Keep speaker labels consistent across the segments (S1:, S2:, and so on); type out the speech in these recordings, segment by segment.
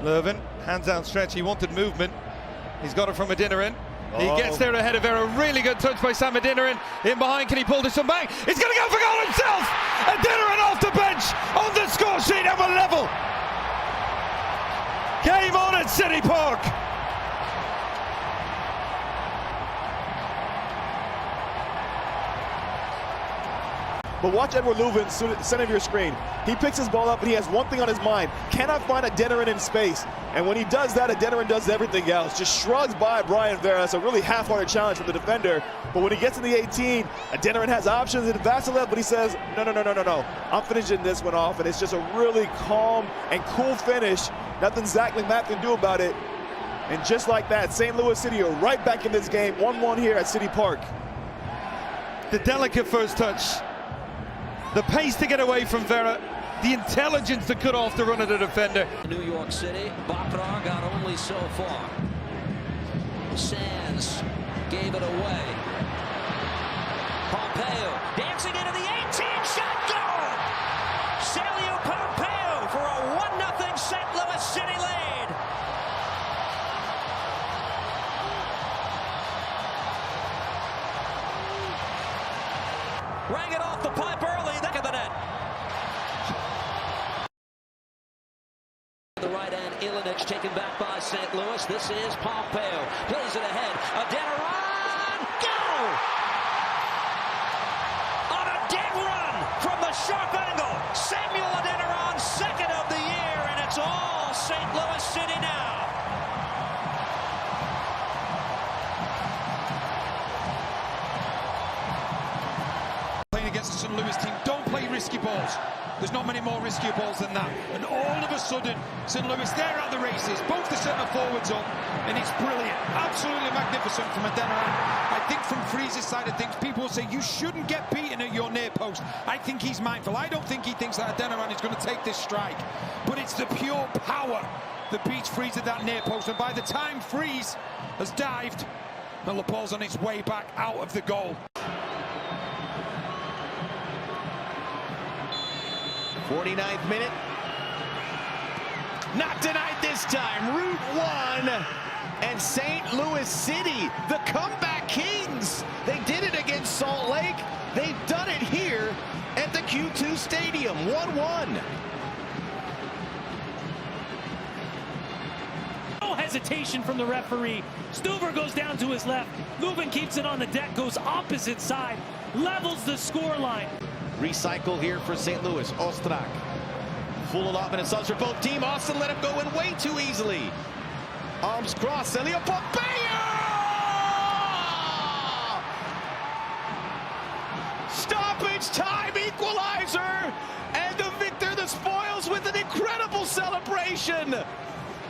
S1: Leuven, hands outstretched, he wanted movement. He's got it from Adenan. He gets there ahead of Vera. Really good touch by Sam Adenan. In behind, can he pull this one back? He's going to go for goal himself! Adenan off the bench on the score sheet and we're level. Game on at City Park.
S2: But watch Edward Leuven, center of your screen. He picks his ball up and he has one thing on his mind. Can I find Adenan in space? And when he does that, Adenan does everything else. Just shrugs by Brian Vera. It's a really half-hearted challenge from the defender. But when he gets in the 18, Adenan has options in Vasilev, but he says, no. I'm finishing this one off. And it's just a really calm and cool finish. Nothing Zach McMath can do about it. And just like that, St. Louis City are right back in this game. 1-1 here at City Park.
S1: The delicate first touch. The pace to get away from Vera, the intelligence to cut off the run of the defender.
S3: New York City, Bakrar got only so far. Sands gave it away. Pompeo dancing into the 18-shot goal! Celio Pompeo for a 1-0 St. Louis City lead. Rang it off the pipe early, back of the net. The right hand, Ilinich taken back by St. Louis. This is Pompeo. Plays it ahead. Adenan, go! On a dead run from the sharp angle. Samuel Adenan, second of the year, and it's all St. Louis City now.
S4: Against the St. Louis team, don't play risky balls. There's not many more risky balls than that. And all of a sudden, St. Louis, they're at the races. Both the centre forwards up, and it's brilliant. Absolutely magnificent from Adenan. I think from Freeze's side of things, people will say you shouldn't get beaten at your near post. I think he's mindful. I don't think he thinks that Adenan is going to take this strike. But it's the pure power that beats Freeze at that near post. And by the time Freeze has dived, the ball's on its way back out of the goal.
S5: 49th minute. Not denied this time. Route 1 and St. Louis City, the comeback kings. They did it against Salt Lake. They've done it here at the Q2 Stadium. 1-1.
S6: No hesitation from the referee. Stuver goes down to his left. Leuven keeps it on the deck, goes opposite side, levels the score line.
S5: Recycle here for St. Louis. Ostrak. Full allotment and subs for both teams. Austin let him go in way too easily. Arms cross. Celio Pompeo! Stoppage time equalizer! And the victor, the spoils with an incredible celebration.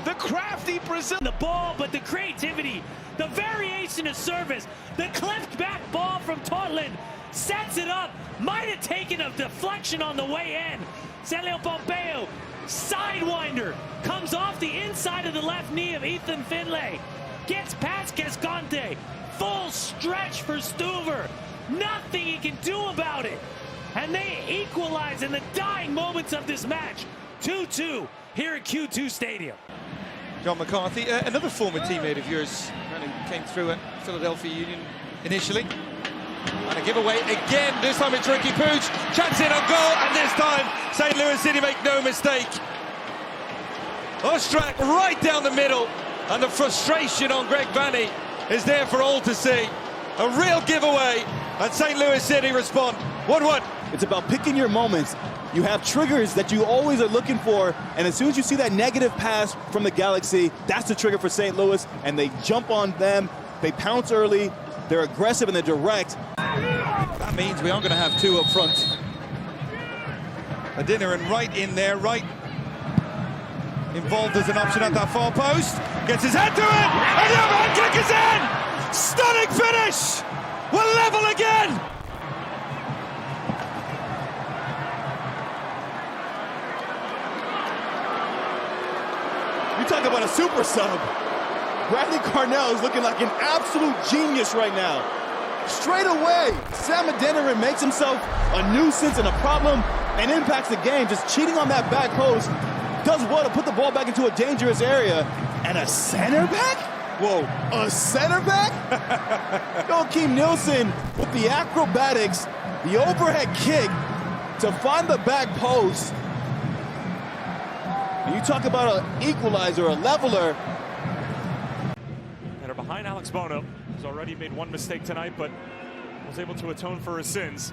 S5: The crafty Brazil.
S6: The ball, but the creativity, the variation of service, the clipped back ball from Totland sets it up. Might have taken a deflection on the way in. Celio Pompeo, sidewinder, comes off the inside of the left knee of Ethan Finlay. Gets past Cascante. Full stretch for Stuver. Nothing he can do about it. And they equalize in the dying moments of this match. 2-2 here at Q2 Stadium.
S1: John McCarthy, another former teammate of yours, who came through at Philadelphia Union initially. And a giveaway again, this time it's Ricky Pooch, chance in on goal, and this time St. Louis City make no mistake. Ostrak right down the middle, and the frustration on Greg Vanny is there for all to see. A real giveaway, and St. Louis City respond 1-1.
S2: It's about picking your moments. You have triggers that you always are looking for, and as soon as you see that negative pass from the Galaxy, that's the trigger for St. Louis, and they jump on them, they pounce early, they're aggressive and they're direct.
S1: That means we are going to have two up front. Adenan right in there, right involved as an option at that far post. Gets his head to it, and the overhand kick is in! Stunning finish! We're level again!
S2: You talk about a super sub. Bradley Carnell is looking like an absolute genius right now. Straight away, Sam Adenan makes himself a nuisance and a problem and impacts the game, just cheating on that back post. does well to put the ball back into a dangerous area. And a center back? Whoa, a center back? Joakim Nielsen with the acrobatics, the overhead kick to find the back post. And you talk about an equalizer, a leveler.
S7: And are behind Alex Bono, who's already made one mistake tonight, but was able to atone for his sins.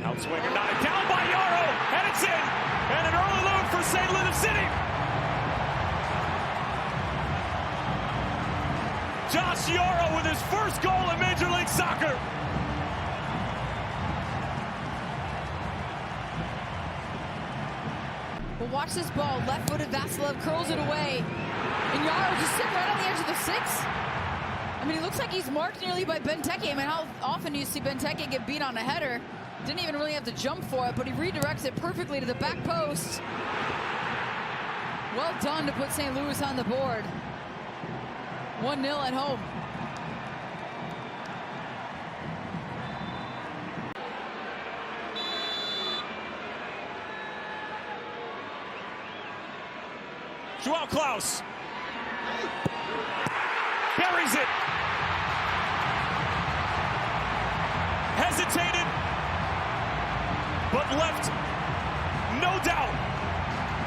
S7: Outswinger knotted down by Yarrow, and it's in. And an early load for St. Louis City. Josh Yarrow with his first goal in Major League Soccer.
S8: Well, watch this ball. Left-footed Vasilev curls it away. And Yarrow just sitting right on the edge of the 6. I mean, he looks like he's marked nearly by Benteke. I mean, how often do you see Benteke get beat on a header? Didn't even really have to jump for it, but he redirects it perfectly to the back post. Well done to put St. Louis on the board. 1-0 at home.
S7: Joao Claus buries it. Hesitated, but left no doubt.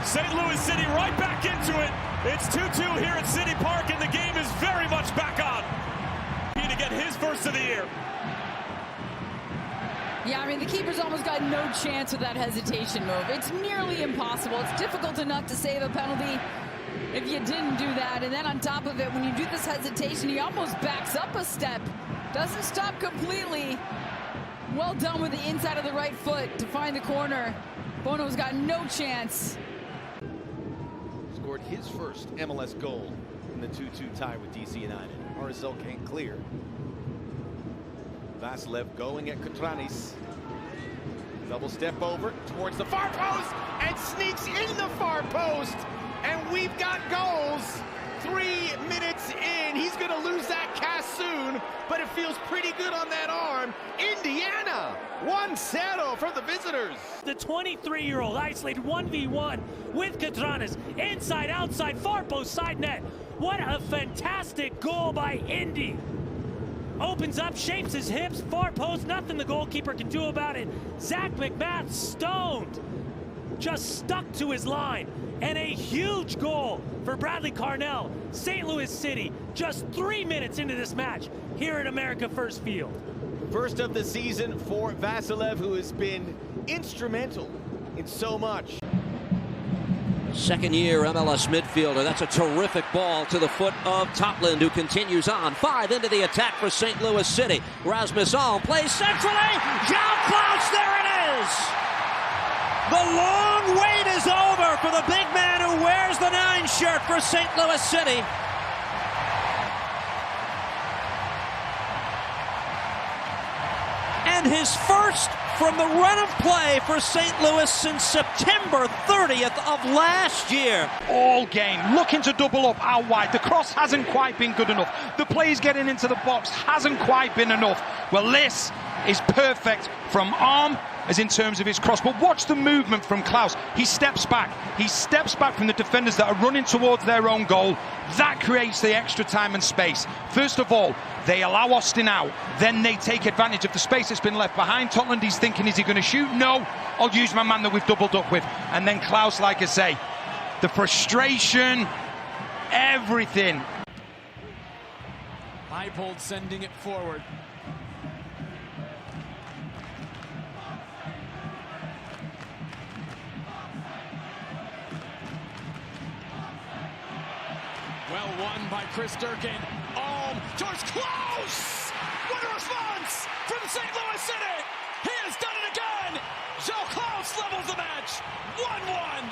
S7: St. Louis City right back into it. It's 2-2 here at City Park, and the game is very much back on. To get his first of the year.
S8: Yeah, I mean, the keeper's almost got no chance with that hesitation move. It's nearly impossible. It's difficult enough to save a penalty if you didn't do that. And then on top of it, when you do this hesitation, he almost backs up a step. Doesn't stop completely. Well done with the inside of the right foot to find the corner. Bono's got no chance.
S5: Scored his first MLS goal in the 2-2 tie with DC United. RSL can't clear. Vasilev going at Kutranis. Double step over towards the far post and sneaks in the far post. And we've got goals. 3 minutes in. He's going to lose that cast soon, but it feels pretty good on that arm. Indiana, 1-0 for the visitors.
S6: The 23-year-old isolated 1v1 with Kutranis. Inside, outside, far post, side net. What a fantastic goal by Indy. Opens up, shapes his hips, far post, nothing the goalkeeper can do about it. Zach McMath stoned, just stuck to his line. And a huge goal for Bradley Carnell. St. Louis City, just 3 minutes into this match here at America First Field.
S5: First of the season for Vasilev, who has been instrumental in so much.
S9: Second-year MLS midfielder. That's a terrific ball to the foot of Totland, who continues on. 5 into the attack for St. Louis City. Rasmus Alm plays centrally. Joao Claus, there it is! The long wait is over for the big man who wears the 9 shirt for St. Louis City. And his first from the run of play for St. Louis since September 30th of last year.
S4: All game, looking to double up out wide. The cross hasn't quite been good enough. The plays getting into the box hasn't quite been enough. Well, this is perfect from Arm, as in terms of his cross. But watch the movement from Claus. He steps back. He steps back from the defenders that are running towards their own goal. That creates the extra time and space. First of all, they allow Austin out. Then they take advantage of the space that's been left behind. Totland, he's thinking, is he going to shoot? No, I'll use my man that we've doubled up with. And then Claus, like I say, the frustration, everything.
S10: Leipold sending it forward. Well won by Chris Durkin. Towards Claus! What a response from St. Louis City! He has done it again! Joao Claus levels the match. 1-1.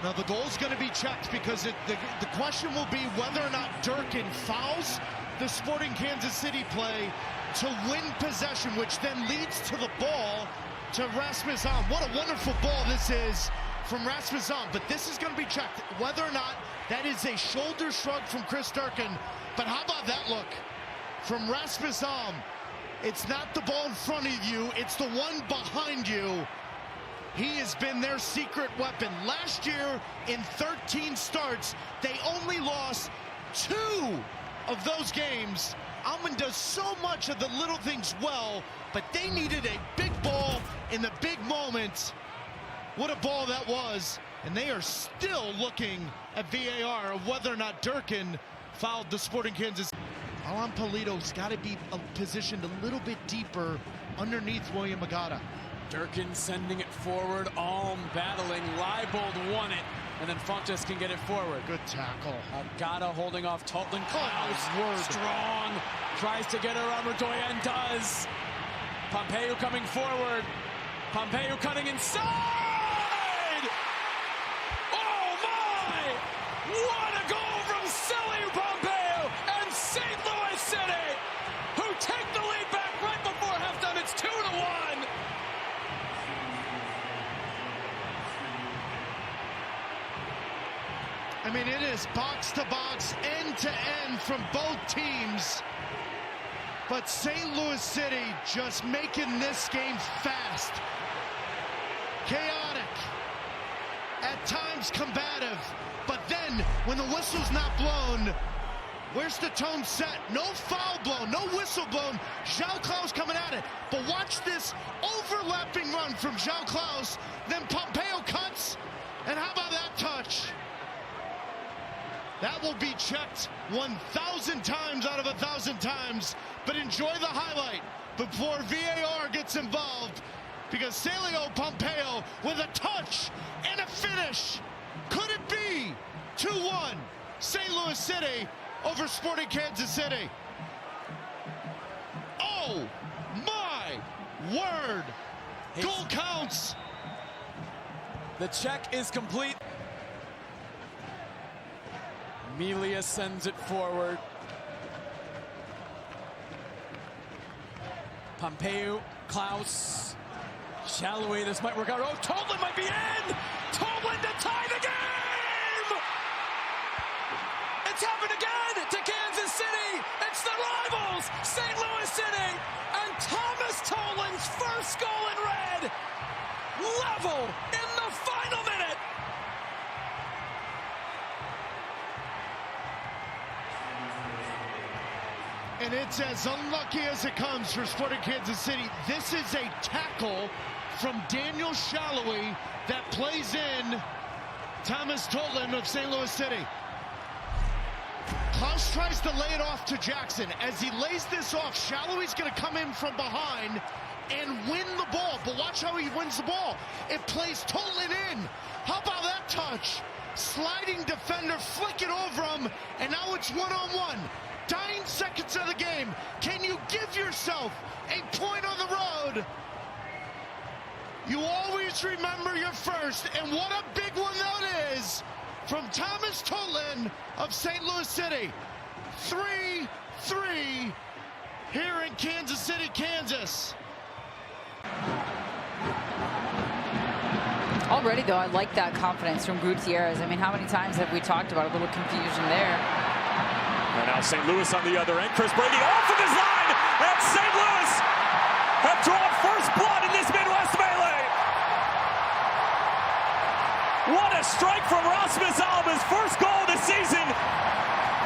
S11: Now the goal's going to be checked because the question will be whether or not Durkin fouls the Sporting Kansas City play to win possession, which then leads to the ball to Rasmus Alm. What a wonderful ball this is from Rasmus Alm, but this is going to be checked. Whether or not that is a shoulder shrug from Chris Durkin, but how about that look from Rasmus Alm? It's not the ball in front of you, it's the one behind you. He has been their secret weapon. Last year, in 13 starts, they only lost 2 of those games. Alman does so much of the little things well, but they needed a big ball in the big moment. What a ball that was. And they are still looking at VAR of whether or not Durkin fouled the Sporting Kansas. Alan Polito's got to be positioned a little bit deeper underneath William Agata.
S10: Durkin sending it forward, Alm battling, Leibold won it, and then Fontes can get it forward.
S11: Good tackle.
S10: Agata holding off Totland. Claus, strong, tries to get around Redoya and does. Pompeu coming forward. Pompeu cutting inside! Oh my! What a goal from Celio Pompeu and St. Louis City, who take the lead back right before halftime. It's 2-1.
S11: I mean, it is box to box, end to end from both teams. But St. Louis City just making this game fast, chaotic, at times combative. But then, when the whistle's not blown, where's the tone set? No foul blown, no whistle blown. João Claus coming at it. But watch this overlapping run from João Claus. Then Pompeu cuts. And how about that touch? That will be checked 1,000 times out of 1,000 times. But enjoy the highlight before VAR gets involved, because Celio Pompeu with a touch and a finish. Could it be 2-1 St. Louis City over Sporting Kansas City? Oh my word! Goal counts.
S10: The check is complete. Melia sends it forward. Pompeu, Claus, Shallowy, this might work out. Oh, Totland might be in! Totland to tie the game! It's happened again to Kansas City! It's the rivals, St. Louis City! And Thomas Totland's first goal in red! Level in the final minute!
S11: And it's as unlucky as it comes for Sporting Kansas City. This is a tackle from Daniel Shallowy that plays in Thomas Totland of St. Louis City. Claus tries to lay it off to Jackson. As he lays this off, Shallowy's going to come in from behind and win the ball. But watch how he wins the ball. It plays Totland in. How about that touch? Sliding defender, flick it over him, and now it's one-on-one. 9 seconds of the game. Can you give yourself a point on the road? You always remember your first, and what a big one that is from Thomas Totland of St. Louis City. 3-3 here in Kansas City, Kansas.
S8: Already, though, I like that confidence from Gutierrez. I mean, how many times have we talked about a little confusion there?
S7: And now St. Louis on the other end. Chris Brady off of his line. And St. Louis have drawn first blood in this Midwest melee. What a strike from Rasmus Alm, his first goal of the season.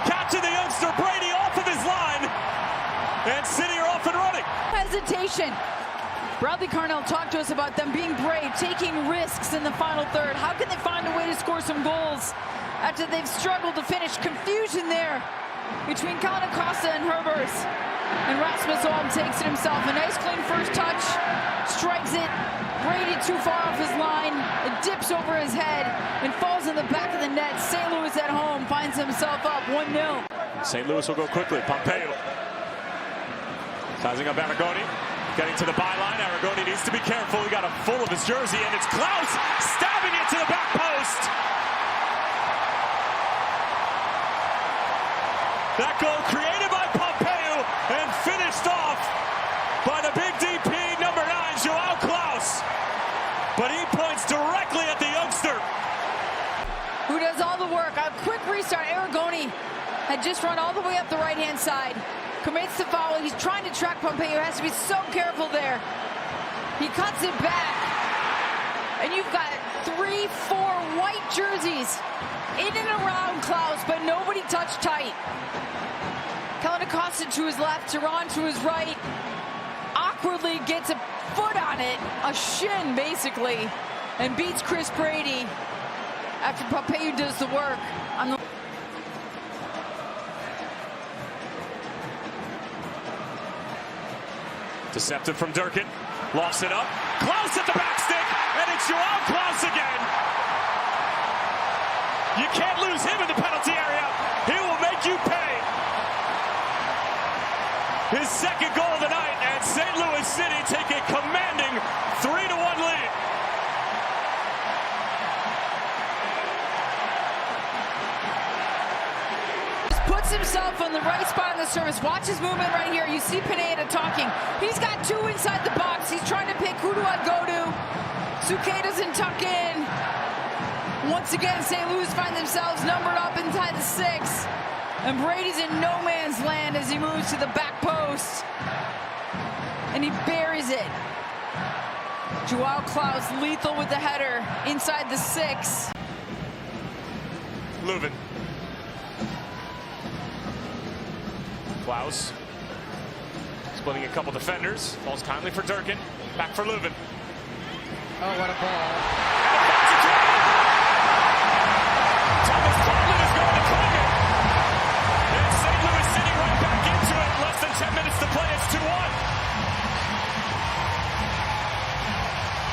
S7: Catching the youngster Brady off of his line. And City are off and running.
S8: Hesitation. Bradley Carnell talked to us about them being brave, taking risks in the final third. How can they find a way to score some goals after they've struggled to finish? Confusion there between Colin Acosta and Herbers. And Rasmus Alm takes it himself. A nice clean first touch, strikes it. Brady too far off his line. It dips over his head and falls in the back of the net. St. Louis at home finds himself up 1-0.
S7: St. Louis will go quickly. Pompeu sizing up Aragoni. Getting to the byline. Aragoni needs to be careful. He got a full of his jersey, and it's Claus stabbing it to the back post. That goal created by Pompeu and finished off by the big DP, number 9, João Claus. But he points directly at the youngster.
S8: restart. Aragoni had just run all the way up the right-hand side. Commits the foul. He's trying to track Pompeo. Has to be so careful there. He cuts it back. And you've got 3, 4 white jerseys in and around Claus, but nobody touched tight. Kalanicosta to his left, Tehran to his right. Awkwardly gets a foot on it, a shin basically, and beats Chris Brady after Pompeo does the work on the
S7: Deceptive from Durkin. Lofts it up. Claus at the back stick, and it's Joao Claus again. You can't lose him in the penalty area. He will make you pay. His second goal of the night, and St. Louis City take a commanding 3-1 lead.
S8: puts himself on the right spot on the surface. Watch his movement right here. You see Pineda talking. He's got two inside the box. He's trying to pick who do I go to. Suke doesn't tuck in. Once again, St. Louis find themselves numbered up inside the 6. And Brady's in no man's land as he moves to the back post. And he buries it. Joao Claus lethal with the header inside the 6.
S7: Leuven. Claus splitting a couple defenders. Falls kindly for Durkin. Back for Leuven.
S8: Oh, what a ball.
S7: Thomas Thomas is going to claim it. And St. Louis City right back into it. Less than 10 minutes to play. It's 2-1.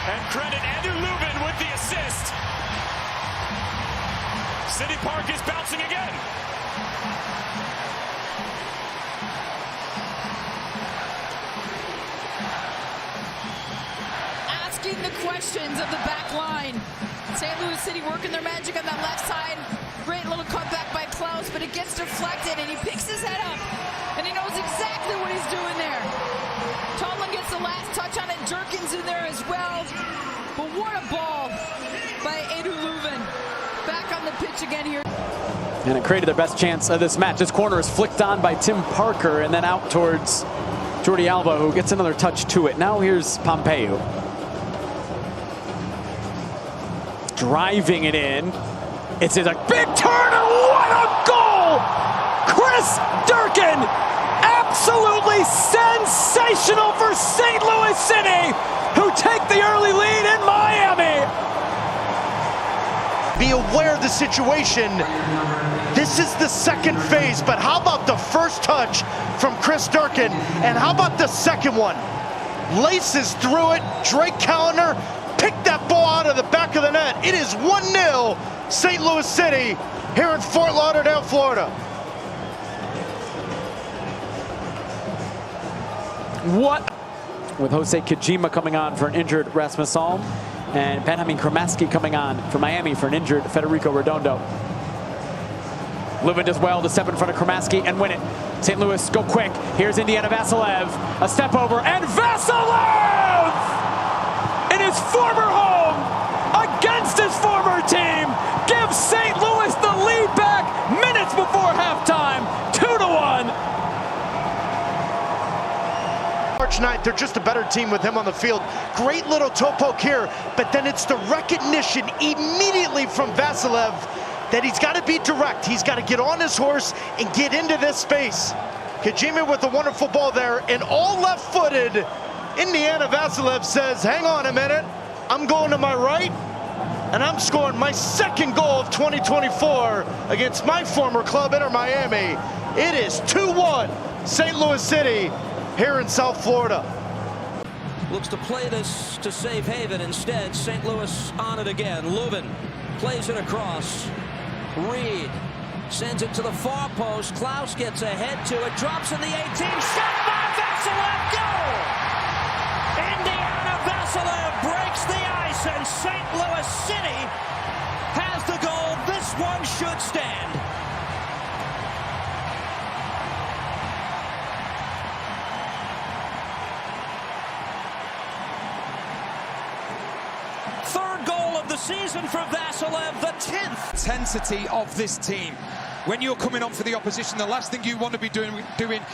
S7: And credit Andrew Leuven with the assist. City Park is bouncing again.
S8: Asking the questions of the back line. St. Louis City working their magic on that left side. Great little cutback by Claus, but it gets deflected and he picks his head up. And he knows exactly what he's doing there. Tomlin gets the last touch on it. Durkin's in there as well. But what a ball by Andrew Leuven. Back on the pitch again here.
S12: And it created their best chance of this match. This corner is flicked on by Tim Parker and then out towards Jordi Alba, who gets another touch to it. Now here's Pompeo. Driving it in. It's a big turn and what a goal! Chris Durkin! Absolutely sensational for St. Louis City, who take the early lead in Miami.
S11: Be aware of the situation. This is the second phase, but how about the first touch from Chris Durkin? And how about the second one? Laces through it. Drake Callender picked that ball out of the back of the net. It is 1-0 St. Louis City here in Fort Lauderdale, Florida.
S12: What? With Jose Kajima coming on for an injured Rasmus Alm, and Benjamin Kramaski coming on for Miami for an injured Federico Redondo. Leuven does well to step in front of Kramaski and win it. St. Louis go quick. Here's Indiana Vasilev. A step over, and Vasilev! In his former home, against his former team, gives St. Louis the lead back minutes before halftime. 2-1.
S11: March 9th, they're just a better team with him on the field. Great little toe poke here, but then it's the recognition immediately from Vasilev that he's got to be direct. He's got to get on his horse and get into this space. Kajima with a wonderful ball there, and all left-footed. Indiana Vasilev says, hang on a minute, I'm going to my right, and I'm scoring my second goal of 2024 against my former club, Inter Miami. It is 2-1 St. Louis City here in South Florida.
S9: Looks to play this to save haven. Instead, St. Louis on it again. Leuven plays it across. Reed sends it to the far post. Claus gets ahead to it. Drops in the 18. Shot by Vasilev. Goal! Indiana Vasilev breaks the ice, and St. Louis City has the goal. This one should stand. Third goal of the season for Vasilev, the 10th.
S4: intensity of this team. When you're coming on for the opposition, the last thing you want to be doing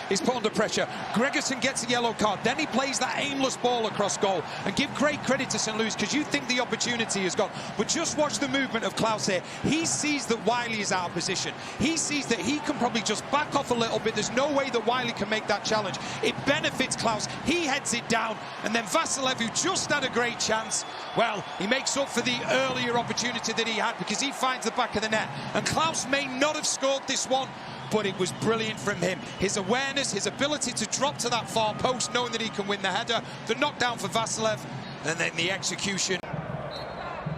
S4: is put under pressure. Gregerson gets a yellow card, then he plays that aimless ball across goal. And give great credit to St. Louis, because you think the opportunity is gone. But just watch the movement of Claus here. He sees that Wiley is out of position. He sees that he can probably just back off a little bit. There's no way that Wiley can make that challenge. It benefits Claus. He heads it down. And then Vasilev, who just had a great chance, well, he makes up for the earlier opportunity that he had, because he finds the back of the net. And Claus may not have scored this one, but it was brilliant from him. His awareness, his ability to drop to that far post, knowing that he can win the header, the knockdown for Vasilev, and then the execution.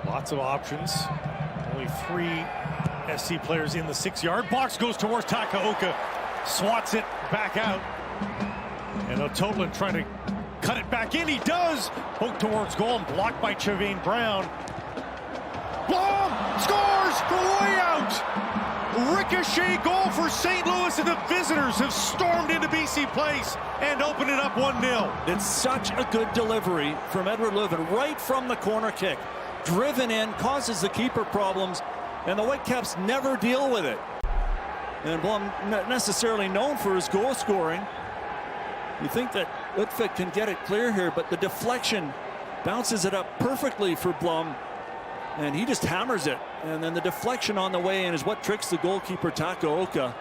S7: Lots of options. Only 3 SC players in the 6-yard box. Goes towards Takaoka, swats it back out, and Ototlin trying to cut it back in. He does. Poke towards goal and blocked by Chavain Brown. Blom scores from way out. Ricochet goal for St. Louis, and the visitors have stormed into BC Place and opened it up 1-0.
S13: It's such a good delivery from Edward Leuven right from the corner kick. Driven in, causes the keeper problems, and the Whitecaps never deal with it. And Blum not necessarily known for his goal scoring. You think that Utfik can get it clear here, but the deflection bounces it up perfectly for Blum, and he just hammers it. And then the deflection on the way in is what tricks the goalkeeper Takaoka.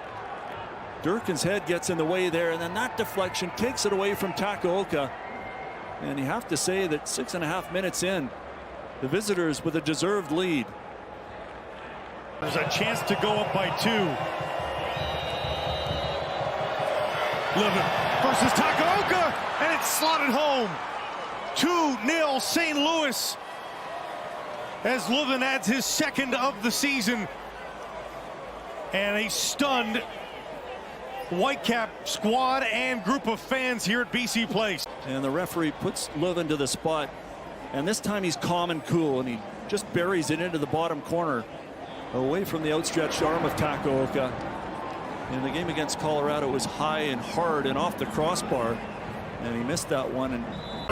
S13: Durkin's head gets in the way there, and then that deflection takes it away from Takaoka. And you have to say that 6.5 minutes in, the visitors with a deserved lead.
S7: There's a chance to go up by 2. Leuven versus Takaoka, and it's slotted home. 2-0 St. Louis, as Leuven adds his 2nd of the season. And a stunned Whitecap squad and group of fans here at BC Place.
S13: And the referee puts Leuven to the spot, and this time he's calm and cool, and he just buries it into the bottom corner away from the outstretched arm of Takaoka. In the game against Colorado, it was high and hard and off the crossbar, and he missed that one. And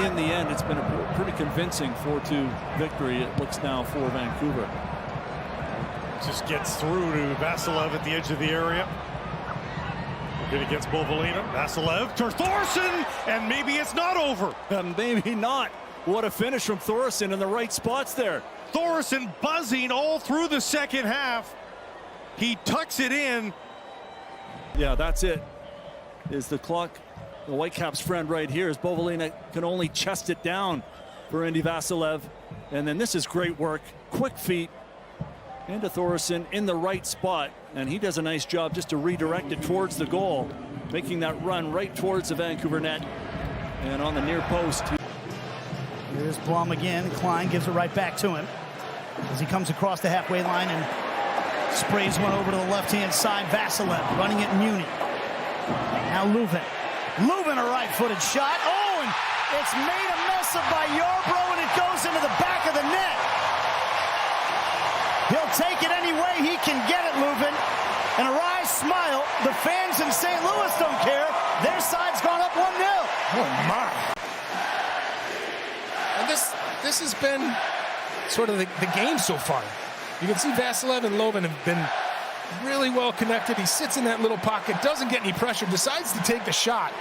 S13: in the end, it's been a pretty convincing 4-2 victory, it looks now, for Vancouver.
S7: Just gets through to Vasilev at the edge of the area. Good against Bovalina. Vasilev to Thorson, and maybe it's not over.
S13: Maybe not. What a finish from Thorson in the right spots there.
S7: Thorson buzzing all through the second half. He tucks it in.
S13: Yeah, that's it. Is the clock. The Whitecaps' friend right here, as Bovalina can only chest it down for Andy Vasilev. And then this is great work. Quick feet into Thorson in the right spot. And he does a nice job just to redirect it towards the goal, making that run right towards the Vancouver net. And on the near post.
S14: Here's Blum again. Klein gives it right back to him as he comes across the halfway line and sprays one over to the left-hand side. Vasilev running it Muni. Now Leuven. Leuven, a right-footed shot. Oh, and it's made a mess of by Yarbrough, and it goes into the back of the net. He'll take it any way he can get it, Leuven. And a wry smile. The fans in St. Louis don't care. Their side's gone up 1-0.
S15: Oh, my. And this has been sort of the game so far. You can see Vasilev and Leuven have been really well connected. He sits in that little pocket, doesn't get any pressure, decides to take the shot.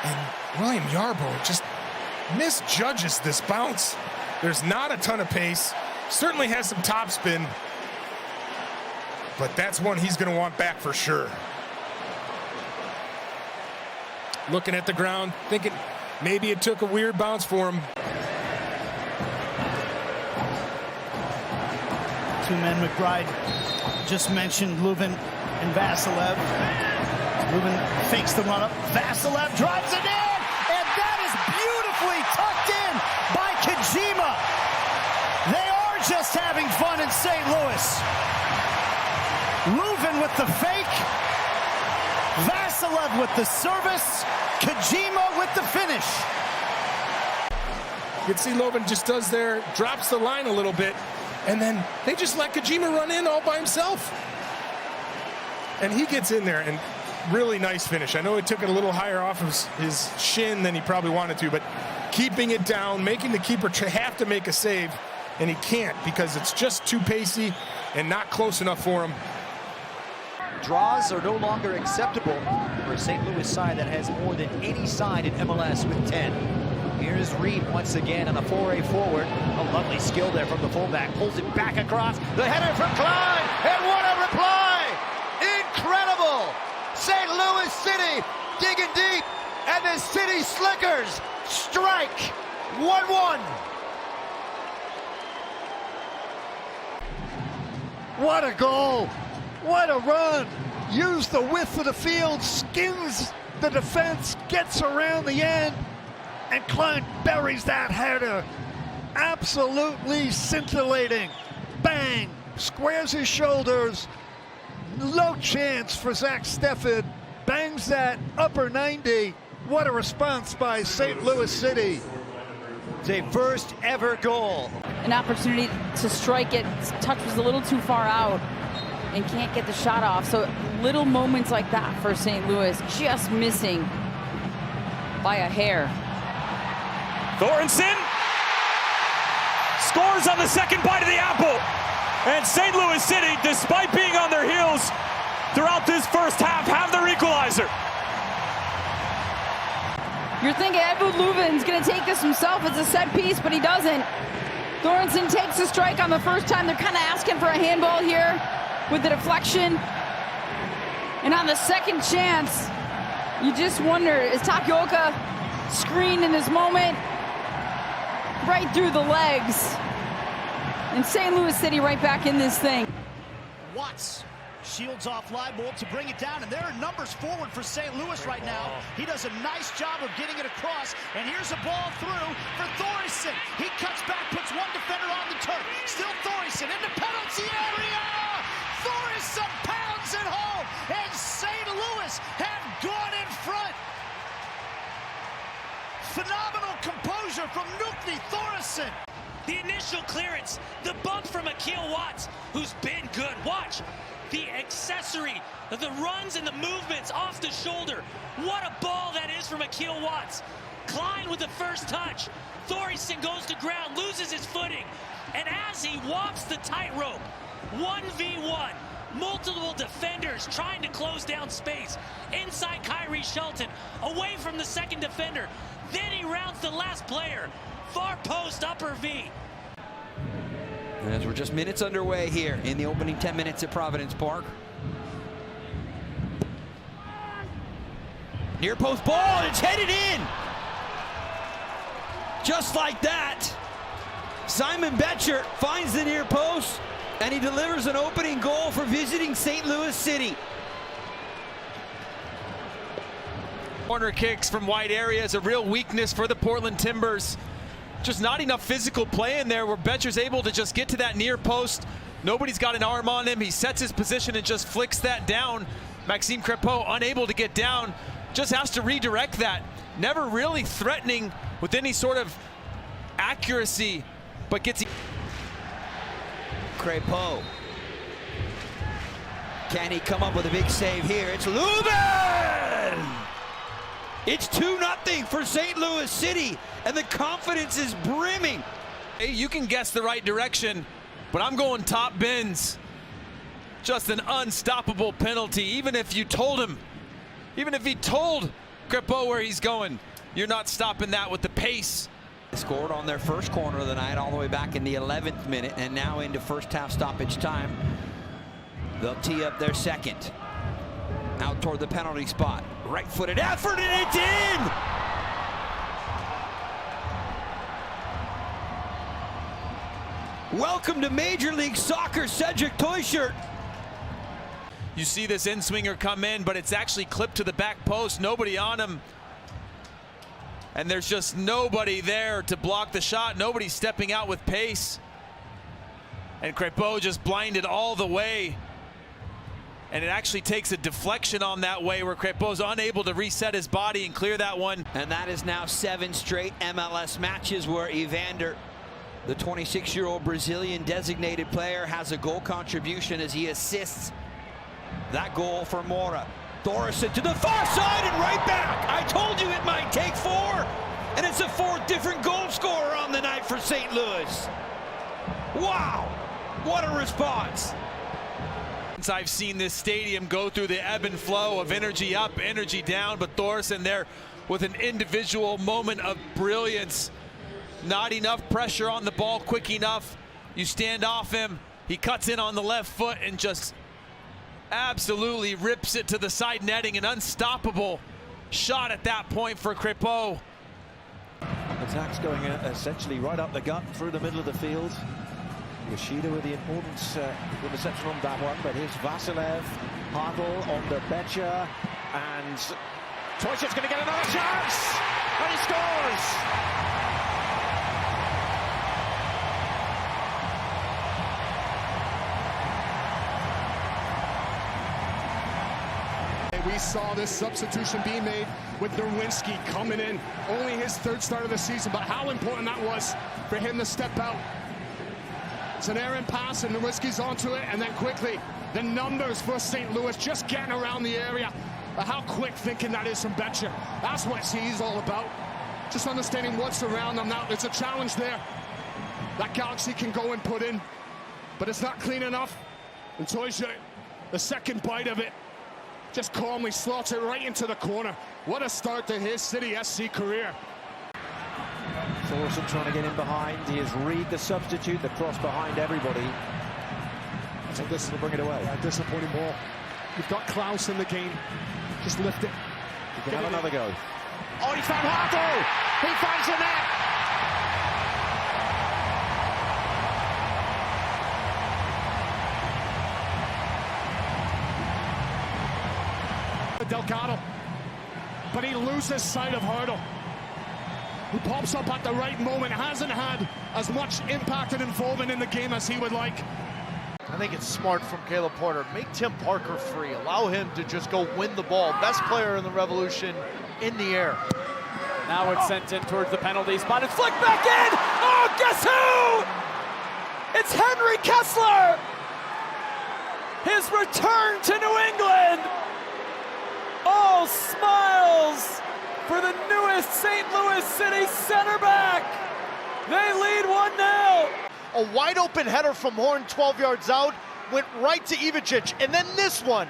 S15: And William Yarbrough just misjudges this bounce. There's not a ton of pace. Certainly has some topspin. But that's one he's going to want back for sure. Looking at the ground, thinking maybe it took a weird bounce for him.
S14: Two men McBride just mentioned, Leuven and Vasilev. Leuven fakes the run up. Vasilev drives it in, and that is beautifully tucked in by Kojima. They are just having fun in St. Louis. Leuven with the fake, Vasilev with the service, Kojima with the finish.
S15: You can see Leuven just does there, drops the line a little bit, and then they just let Kojima run in all by himself. And he gets in there, and really nice finish. I know he took it a little higher off of his shin than he probably wanted to, but keeping it down, making the keeper have to make a save, and he can't because it's just too pacey. and not close enough for him.
S5: Draws are no longer acceptable for a St. Louis side that has more than any side in MLS with 10. Here's Reed once again on the foray forward. A lovely skill there from the fullback. Pulls it back across. The header from Klein. And what a reply! Incredible! St. Louis City digging deep. And the City Slickers strike 1-1.
S16: What a goal! What a run! Use the width of the field, skins the defense, gets around the end, and Klein buries that header. Absolutely scintillating. Bang! Squares his shoulders. No chance for Zach Steffen. Bangs that upper 90. What a response by St. Louis City.
S5: It's a first ever goal.
S8: An opportunity to strike it. Touch was a little too far out and can't get the shot off. So little moments like that for St. Louis, just missing by a hair.
S7: Thorinson scores on the second bite of the apple. And St. Louis City, despite being on their heels throughout this first half, have their equalizer.
S8: You're thinking Edward Leuven's going to take this himself. It's a set piece, but he doesn't. Thorinson takes the strike on the first time. They're kind of asking for a handball here with the deflection. And on the second chance, you just wonder, is Takioka screened in this moment? Right through the legs. And St. Louis City right back in this thing.
S14: Watts shields off Leibold to bring it down, and there are numbers forward for St. Louis right now. He does a nice job of getting it across, and here's a ball through for Thorison. He cuts back, puts one defender on the turf. Still Thorison in the penalty area. Thorison pounds it home, and St. Louis have gone in front. Phenomenal composure from Nukni Thorison.
S6: The initial clearance, the bump from Akil Watts, who's been good. Watch the accessory, the runs and the movements off the shoulder. What a ball that is from Akil Watts. Klein with the first touch. Thorison goes to ground, loses his footing. And as he walks the tightrope, 1v1, multiple defenders trying to close down space. Inside Kyrie Shelton, away from the second defender. Then he rounds the last player. Far post, upper V.
S17: As we're just minutes underway here in the opening 10 minutes at Providence Park. Near post ball, and it's headed in. Just like that. Simon Betcher finds the near post, and he delivers an opening goal for visiting St. Louis City.
S1: Corner kicks from wide areas, a real weakness for the Portland Timbers. Just not enough physical play in there where Betcher's able to just get to that near post. Nobody's got an arm on him. He sets his position and just flicks that down. Maxime Crépeau unable to get down, just has to redirect that. Never really threatening with any sort of accuracy, but gets...
S17: Crépeau. Can he come up with a big save here? It's Leuven! It's 2-0 for St. Louis City, and the confidence is brimming.
S1: Hey, you can guess the right direction, but I'm going top bins. Just an unstoppable penalty. Even if you told him, even if he told Crépeau where he's going, you're not stopping that with the pace.
S17: They scored on their first corner of the night all the way back in the 11th minute, and now into first half stoppage time. They'll tee up their second. Out toward the penalty spot. Right-footed effort, and it's in! Welcome to Major League Soccer, Cedric Teuchert.
S1: You see this in-swinger come in, but it's actually clipped to the back post. Nobody on him. And there's just nobody there to block the shot. Nobody stepping out with pace. And Crépeau just blinded all the way. And it actually takes a deflection on that way where Crépeau's unable to reset his body and clear that one.
S17: And that is now 7 straight MLS matches where Evander, the 26-year-old Brazilian designated player, has a goal contribution as he assists that goal for Mora. Thorison to the far side and right back. I told you it might take 4. And it's a 4th different goal scorer on the night for St. Louis. Wow, what a response.
S18: I've seen this stadium go through the ebb and flow of energy up, energy down, but Thoris in there with an individual moment of brilliance. Not enough pressure on the ball quick enough. You stand off him, he cuts in on the left foot and just absolutely rips it to the side netting. An unstoppable shot at that point for Crépeau.
S19: Attacks going essentially right up the gut through the middle of the field. Yoshida with the importance interception on that one, but here's Vasilev, Hartl on the Betcher, and Toysic's going to get another chance, and he scores!
S20: We saw this substitution being made with Nowinski coming in. Only his third start of the season, but how important that was for him to step out. It's an errant pass, and Nowinski's onto it, and then quickly, the numbers for St. Louis just getting around the area. But how quick thinking that is from Betcher. That's what he's all about. Just understanding what's around them now. There's a challenge there that Galaxy can go and put in, but it's not clean enough. And Toysic's the second bite of it, just calmly slots it right into the corner. What a start to his City SC career.
S19: Thorson trying to get in behind. He has Reed, the substitute, the cross behind everybody. I think this will bring it away.
S20: Yeah, disappointing ball. You've got Claus in the game. Just lift it.
S19: You can have another go.
S5: Oh, he found Hartl! He finds the net!
S20: Delgado, but he loses sight of Hartl, who pops up at the right moment. Hasn't had as much impact and involvement in the game as he would like.
S5: I think it's smart from Caleb Porter. Make Tim Parker free. Allow him to just go win the ball. Best player in the Revolution in the air.
S12: Now it's sent in towards the penalty spot. It's flicked back in! Oh, guess who? It's Henry Kessler! His return to New England! All smiles for the newest St. Louis City center back. They lead 1-0.
S5: A wide open header from Horn 12 yards out, went right to Ivacic. And then this one,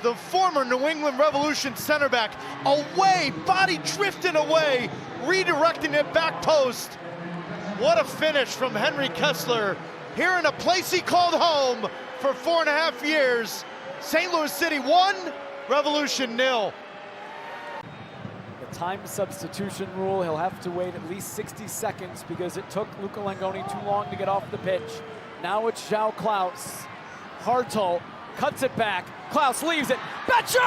S5: the former New England Revolution center back, away, body drifting away, redirecting it back post. What a finish from Henry Kessler here in a place he called home for 4.5 years. St. Louis City 1, Revolution 0.
S12: The time substitution rule, he'll have to wait at least 60 seconds because it took Luca Langoni too long to get off the pitch. Now it's João Claus. Hartl cuts it back. Claus leaves it. Betcher!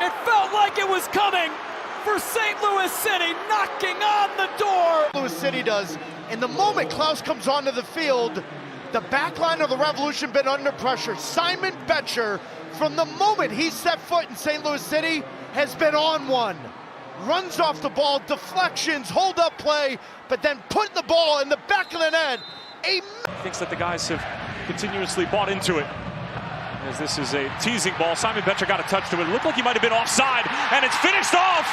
S12: It felt like it was coming for St. Louis City, knocking on the door.
S5: Louis City does. And the moment Claus comes onto the field, the back line of the Revolution been under pressure. Simon Betcher, from the moment he set foot in St. Louis City, has been on one. Runs off the ball, deflections, hold up play, but then putting the ball in the back of the net.
S21: Thinks that the guys have continuously bought into it. As this is a teasing ball, Simon Betcher got a touch to it. It looked like he might have been offside, and it's finished off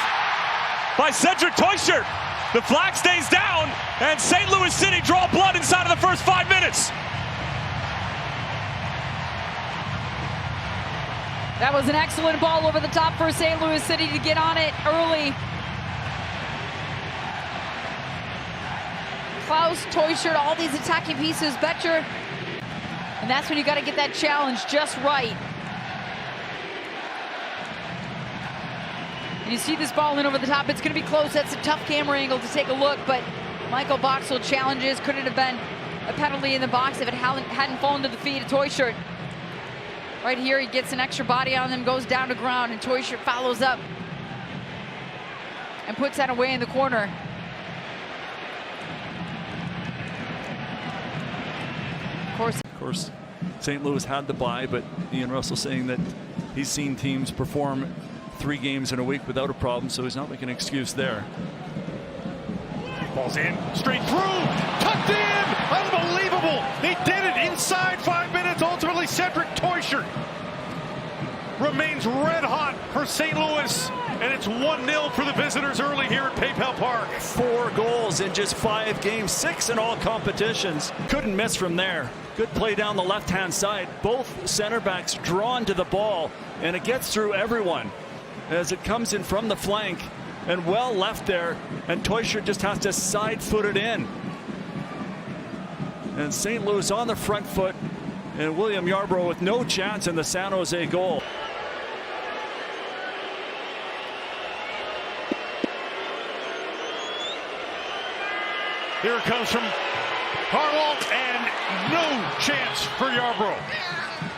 S21: by Cedric Toysic's. The flag stays down, and St. Louis City draw blood inside of the first 5 minutes.
S8: That was an excellent ball over the top for St. Louis City to get on it early. Claus, Toysic's, all these attacking pieces, Betcher. And that's when you got to get that challenge just right. And you see this ball in over the top. It's going to be close. That's a tough camera angle to take a look, but Michael Boxall challenges. Could it have been a penalty in the box if it hadn't fallen to the feet of Toysic's? Right here, he gets an extra body on them, goes down to ground, and Toysic's follows up and puts that away in the corner.
S22: Of course, St. Louis had the bye, but Ian Russell saying that he's seen teams perform 3 games in a week without a problem, so he's not making an excuse there.
S11: Ball's in, straight through, tucked in, unbelievable. They did it inside 5 minutes, ultimately Cedric Toysic's.
S2: remains red hot for St. Louis, and it's 1-0 for the visitors early here at PayPal Park.
S22: 4 goals in just 5 games, 6 in all competitions. Couldn't miss from there. Good play down the left-hand side. Both center backs drawn to the ball, and it gets through everyone as it comes in from the flank and well left there, and Teuscher just has to side foot it in. And St. Louis on the front foot, and William Yarbrough with no chance in the San Jose goal.
S2: Here it comes from Harwell, and no chance for Yarbrough.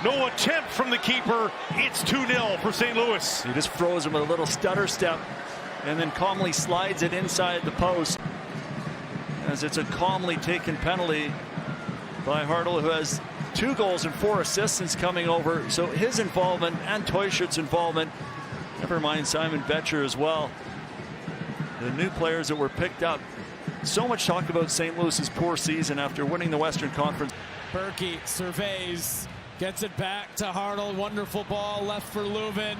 S2: No attempt from the keeper. It's 2-0 for St. Louis.
S22: He just froze him with a little stutter step and then calmly slides it inside the post, as it's a calmly taken penalty by Hartl, who has 2 goals and 4 assists since coming over. So his involvement and Teuscher's involvement, never mind Simon Betcher as well. The new players that were picked up. So much talk about St. Louis's poor season after winning the Western Conference.
S3: Berkey surveys, gets it back to Hartl. Wonderful ball left for Leuven.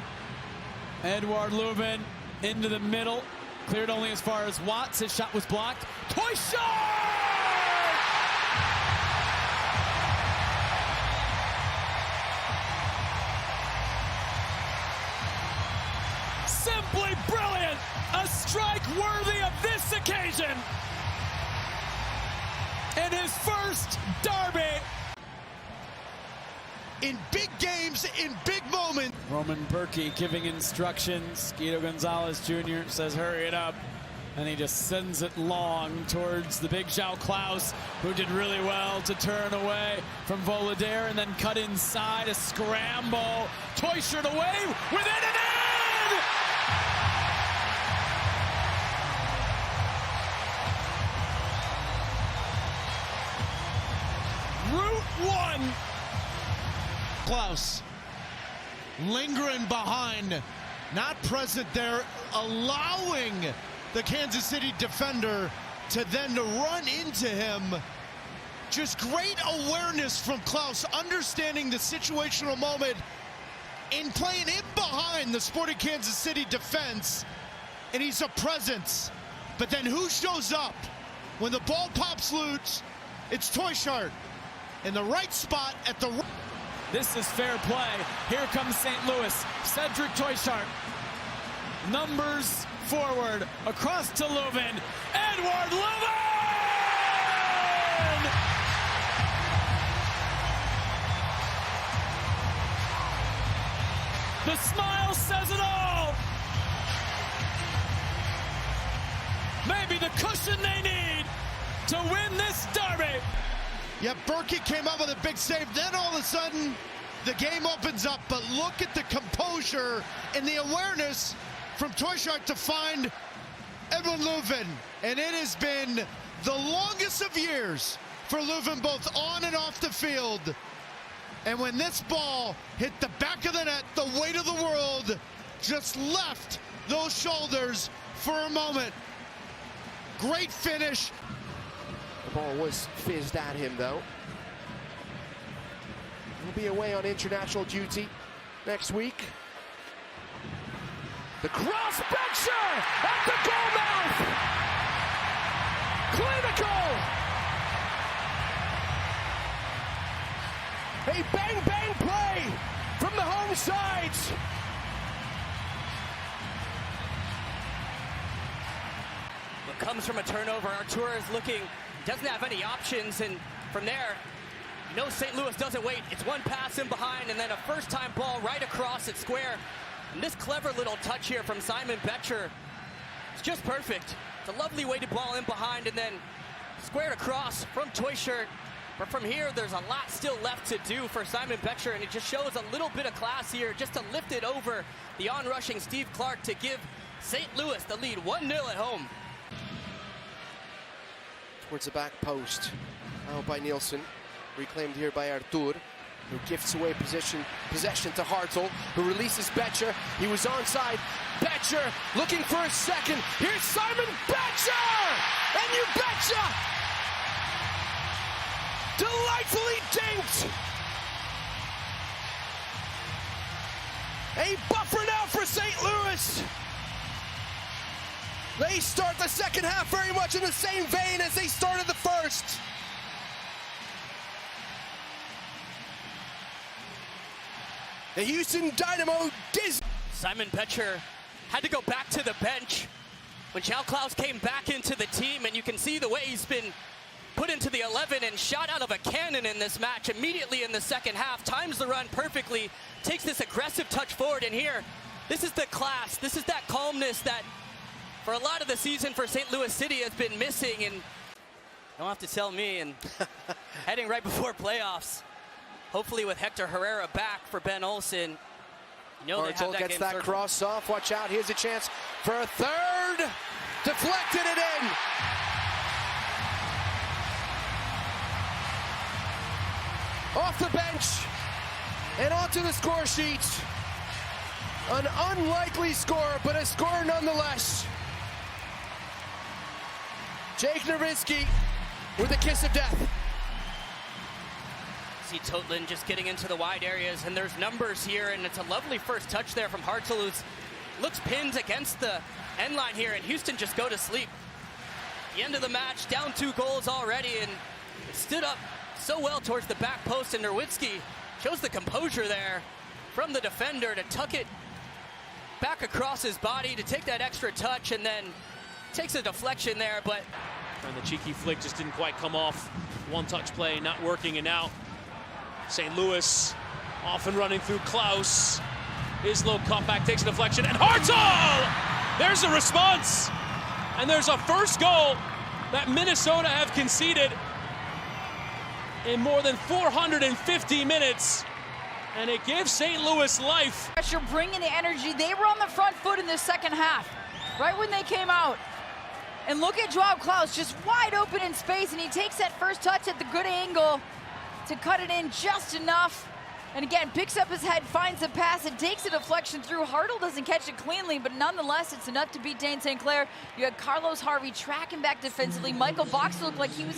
S3: Edouard Leuven into the middle. Cleared only as far as Watts. His shot was blocked. Teuscher! Simply brilliant! A strike worthy of this occasion! In his first derby!
S11: In big games, in big moments.
S3: Roman Berkey giving instructions. Guido Gonzalez Jr. says hurry it up. And he just sends it long towards the big João Claus, who did really well to turn away from Volodare and then cut inside. A scramble. Teuscher away with Adenan!
S11: Route 1. Claus lingering behind, not present there, allowing the Kansas City defender to then run into him. Just great awareness from Claus, understanding the situational moment in playing in behind the Sporting Kansas City defense, and he's a presence. But then who shows up when the ball pops loose? It's Teuscher in the right spot at the.
S3: This is fair play. Here comes St. Louis. Cedric Teuscher. Numbers forward. Across to Leuven. Edouard Leuven! The smile says it all. Maybe the cushion they need to win this derby.
S11: Yeah, Berkey came up with a big save. Then all of a sudden, the game opens up. But look at the composure and the awareness from Teuscher to find Edouard Leuven. And it has been the longest of years for Leuven, both on and off the field. And when this ball hit the back of the net, the weight of the world just left those shoulders for a moment. Great finish.
S23: The ball was fizzed at him, though. He'll be away on international duty next week. The cross, Betcher at the goal mouth! Clinical! A bang-bang play from the home sides!
S24: What comes from a turnover, Arturo is looking, doesn't have any options, and from there, you know St. Louis doesn't wait. It's one pass in behind, and then a first-time ball right across at square. And this clever little touch here from Simon Betcher, it's just perfect. It's a lovely weighted ball in behind, and then squared across from Teuscher. But from here, there's a lot still left to do for Simon Betcher, and it just shows a little bit of class here, just to lift it over the on-rushing Steve Clark to give St. Louis the lead 1-0 at home.
S23: Towards the back post, now by Nielsen, reclaimed here by Artur, who gifts away possession to Hartl, who releases Betcher. He was onside. Betcher looking for a second. Here's Simon Betcher! And you betcha! Delightfully dinked! A buffer now for St. Louis. They start the second half very much in the same vein as they started the first. The Houston Dynamo
S24: Simon Becher had to go back to the bench when Claus came back into the team, and you can see the way he's been put into the 11 and shot out of a cannon in this match immediately in the second half. Times the run perfectly, takes this aggressive touch forward, and here, this is the class, this is that calmness that for a lot of the season for St. Louis City has been missing, and you don't have to tell me, and heading right before playoffs, hopefully with Hector Herrera back for Ben Olsen. You know they have that
S23: gets
S24: game
S23: that
S24: circled.
S23: cross off. Watch out. Here's a chance for a third. Deflected it in. Off the bench and onto the score sheet. An unlikely score, but a score nonetheless. Jake Nowitzki with a kiss of death.
S24: See Totland just getting into the wide areas, and there's numbers here, and it's a lovely first touch there from Hartzell, who looks pinned against the end line here, and Houston just go to sleep. The end of the match, down 2 goals already, and it stood up so well towards the back post, and Nowitzki shows the composure there from the defender to tuck it back across his body to take that extra touch, and then takes a deflection there, but...
S4: And the cheeky flick just didn't quite come off. One-touch play not working, and now St. Louis off and running through Claus. His low cutback takes a deflection, and Hartzell! There's a response! And there's a first goal that Minnesota have conceded in more than 450 minutes. And it gives St. Louis life.
S8: You're bringing the energy. They were on the front foot in the second half, right when they came out. And look at Joao Claus, just wide open in space, and he takes that first touch at the good angle to cut it in just enough. And again, picks up his head, finds the pass, and takes a deflection through. Hartle doesn't catch it cleanly, but nonetheless, it's enough to beat Dane St. Clair. You had Carlos Harvey tracking back defensively. Michael Box looked like he was